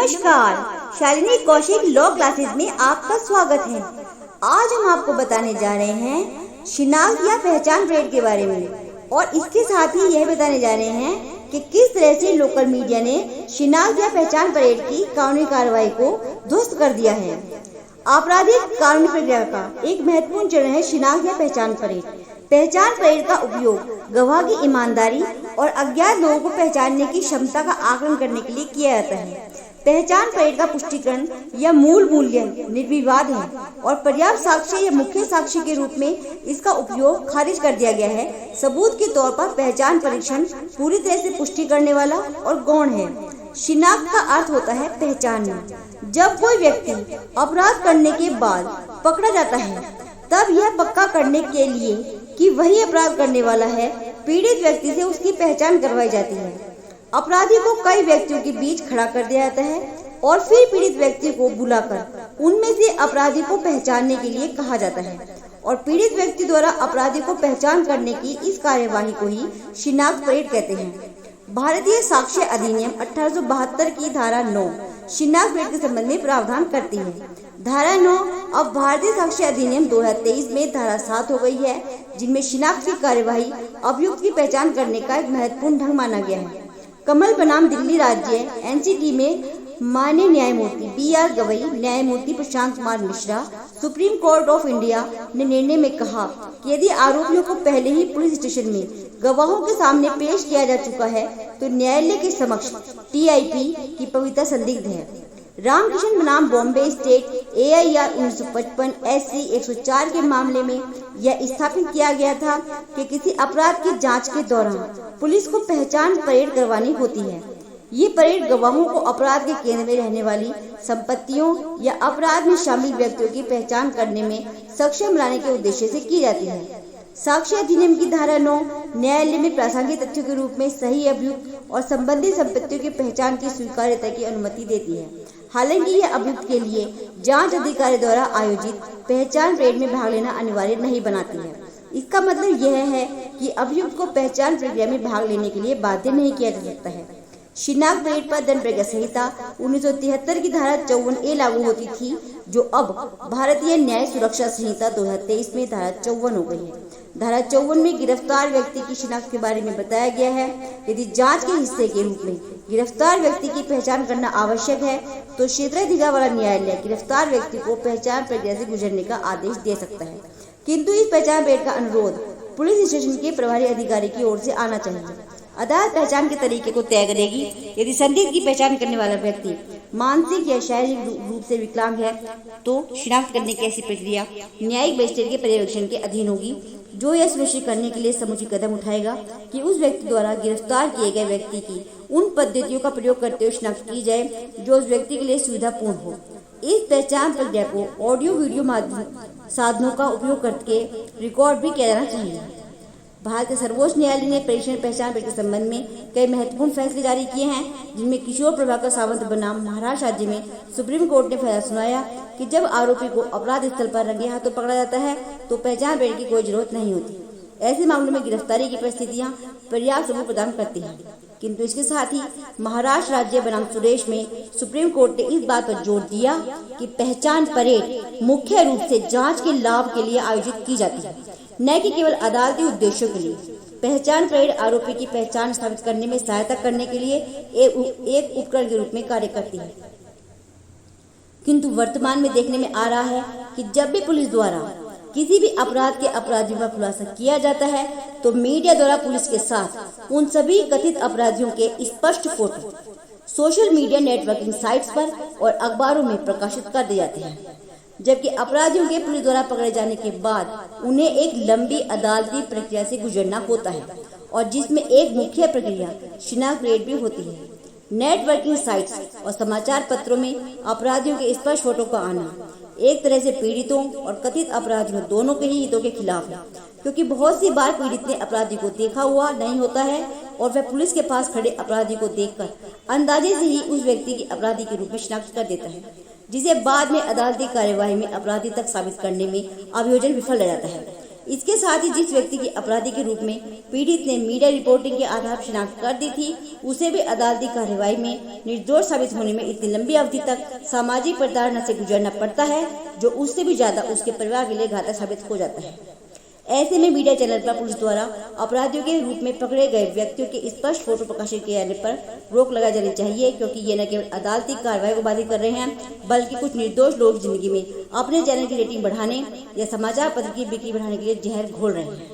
नमस्कार, Shalini Kaushik law classes में आपका स्वागत है। आज हम आपको बताने जा रहे हैं शिनाख्त या पहचान परेड के बारे में और इसके साथ ही यह बताने जा रहे हैं कि किस तरह से लोकल मीडिया ने शिनाख्त या पहचान परेड की कानूनी कार्रवाई को ध्वस्त कर दिया है। आपराधिक कानूनी प्रक्रिया का एक महत्वपूर्ण चरण है शिनाख्त या पहचान परेड। पहचान परेड का उपयोग गवाह की ईमानदारी और अज्ञात लोगों को पहचानने की क्षमता का आकलन करने के लिए किया जाता है। पहचान परेड का पुष्टिकरण या मूल मूल्य निर्विवाद है और पर्याप्त साक्ष्य या मुख्य साक्ष्य के रूप में इसका उपयोग खारिज कर दिया गया है। सबूत के तौर पर पहचान परीक्षण पूरी तरह से पुष्टि करने वाला और गौण है। शिनाख्त का अर्थ होता है पहचानना। जब कोई व्यक्ति अपराध करने के बाद पकड़ा जाता है तब यह पक्का करने के लिए कि वही अपराध करने वाला है, पीड़ित व्यक्ति से उसकी पहचान करवाई जाती है। अपराधी को कई व्यक्तियों के बीच खड़ा कर दिया जाता है और फिर पीड़ित व्यक्ति को बुलाकर उनमें से अपराधी को पहचानने के लिए कहा जाता है और पीड़ित व्यक्ति द्वारा अपराधी को पहचान करने की इस कार्यवाही को ही शिनाख्त परेड कहते हैं। भारतीय साक्ष्य अधिनियम 1872 की धारा 9 शिनाख्त परेड के संबंध में प्रावधान करती है। धारा 9 अब भारतीय साक्ष्य अधिनियम 2023 में धारा 7 हो गई है, जिनमें शिनाख्त की कार्यवाही अभियुक्त की पहचान करने का एक महत्वपूर्ण ढंग माना गया है। कमल बनाम दिल्ली राज्य एनसीटी में माननीय न्यायमूर्ति BR गवई, न्यायमूर्ति Prashant Kumar Mishra, supreme court of India ने निर्णय में कहा कि यदि आरोपियों को पहले ही पुलिस स्टेशन में गवाहों के सामने पेश किया जा चुका है तो न्यायालय के समक्ष TIP की पवित्रता संदिग्ध है। रामकृष्ण बनाम बॉम्बे स्टेट AIR 1955 SC 104 के मामले में यह स्थापित किया गया था कि किसी अपराध की जांच के दौरान पुलिस को पहचान परेड करवानी होती है। ये परेड गवाहों को अपराध के केंद्र में रहने वाली संपत्तियों या अपराध में शामिल व्यक्तियों की पहचान करने में सक्षम बनाने के उद्देश्य से की जाती है। साक्ष्य अधिनियम की धारा 9 न्यायालय में प्रासंगिक तथ्यों के रूप में सही अभियुक्त और संबंधित संपत्तियों की पहचान की स्वीकार्यता की अनुमति देती है। हालांकि यह अभियुक्त के लिए जांच अधिकारी द्वारा आयोजित पहचान परेड में भाग लेना अनिवार्य नहीं बनाती है। इसका मतलब यह है कि अभियुक्त को पहचान प्रक्रिया में भाग लेने के लिए बाध्य नहीं किया जा सकता है। शिनाख्त परेड पर दंड प्रक्रिया संहिता 1973 की धारा 54A लागू होती थी, जो अब भारतीय न्याय सुरक्षा संहिता 2023 में धारा 54 हो गई है। धारा 54 में गिरफ्तार व्यक्ति की शिनाख्त के बारे में बताया गया है। यदि जांच के हिस्से के रूप में गिरफ्तार व्यक्ति की पहचान करना आवश्यक है तो क्षेत्राधिकार वाला न्यायालय गिरफ्तार व्यक्ति को पहचान प्रक्रिया से गुजरने का आदेश दे सकता है, किंतु इस पहचान परेड का अनुरोध पुलिस स्टेशन के प्रभारी अधिकारी की ओर से आना चाहिए। अदालत पहचान के तरीके को तय करेगी। यदि संदिग्ध की पहचान करने वाला व्यक्ति मानसिक या शारीरिक रूप से विकलांग है तो शिनाख्त करने की ऐसी प्रक्रिया न्यायिक मजिस्ट्रेट के पर्यवेक्षण के अधीन होगी, जो यह सुनिश्चित करने के लिए समुचित कदम उठाएगा कि उस व्यक्ति द्वारा गिरफ्तार किए गए व्यक्ति की उन पद्धतियों का प्रयोग करते हुए शिनाख्त की जाए जो उस व्यक्ति के लिए सुविधापूर्ण हो। इस पहचान प्रक्रिया को ऑडियो वीडियो साधनों का उपयोग करके रिकॉर्ड भी किया जाना चाहिए। भारत के सर्वोच्च न्यायालय ने पहचान परेड के संबंध में कई महत्वपूर्ण फैसले जारी किए हैं, जिनमें किशोर प्रभाकर सावंत बनाम महाराष्ट्र राज्य में सुप्रीम कोर्ट ने फैसला सुनाया कि जब आरोपी को अपराध स्थल पर रंगे हाथों पकड़ा जाता है तो पहचान परेड की कोई जरूरत नहीं होती। ऐसे मामलों में गिरफ्तारी की परिस्थितियां पर्याप्त सबूत प्रदान करती हैं, किंतु इसके साथ ही महाराष्ट्र राज्य बनाम सुरेश में सुप्रीम कोर्ट ने इस बात पर जोर दिया कि पहचान परेड मुख्य रूप से जांच के लाभ के लिए आयोजित की जाती है, न कि केवल अदालती उद्देश्यों के लिए। पहचान परेड आरोपी की पहचान स्थापित करने में सहायता करने के लिए एक उपकरण के रूप में कार्य करती है, किंतु वर्तमान में देखने में आ रहा है कि जब भी पुलिस द्वारा किसी भी अपराध के अपराधियों का खुलासा किया जाता है तो मीडिया द्वारा पुलिस के साथ उन सभी कथित अपराधियों के स्पष्ट photo social media networking sites पर और अखबारों में प्रकाशित कर दिए जाते हैं, जबकि अपराधियों के पुलिस द्वारा पकड़े जाने के बाद उन्हें एक लंबी अदालती प्रक्रिया से गुजरना होता है और जिसमें एक मुख्य प्रक्रिया शिनाख्त परेड भी होती है। नेटवर्किंग साइट्स और समाचार पत्रों में अपराधियों के स्पष्ट फोटो का आना एक तरह से पीड़ितों और कथित अपराधियों दोनों के ही हितों के खिलाफ है, क्योंकि बहुत सी बार पीड़ित ने अपराधी को देखा हुआ नहीं होता है और वह पुलिस के पास खड़े अपराधी को देखकर अंदाजे से ही उस व्यक्ति की अपराधी के रूप में शिनाख्त कर देता है, जिसे बाद में अदालती कार्यवाही में अपराधी तक साबित करने में अभियोजन विफल रह जाता है। इसके साथ ही जिस व्यक्ति की अपराधी के रूप में पीड़ित ने मीडिया रिपोर्टिंग के आधार पर शिनाख्त कर दी थी, उसे भी अदालती कार्रवाई में निर्दोष साबित होने में इतनी लंबी अवधि तक सामाजिक प्रताड़ना से गुजरना पड़ता है, जो उससे भी ज्यादा उसके परिवार के लिए घातक साबित हो जाता है। ऐसे में मीडिया चैनल पर पुलिस द्वारा अपराधियों के रूप में पकड़े गए व्यक्तियों के स्पष्ट फोटो प्रकाशित किए जाने पर रोक लगाई जानी चाहिए, क्योंकि ये न केवल अदालती कार्रवाई को बाधित कर रहे हैं, बल्कि कुछ निर्दोष लोग जिंदगी में अपने चैनल की रेटिंग बढ़ाने या समाचार पत्र की बिक्री बढ़ाने के लिए जहर घोल रहे हैं।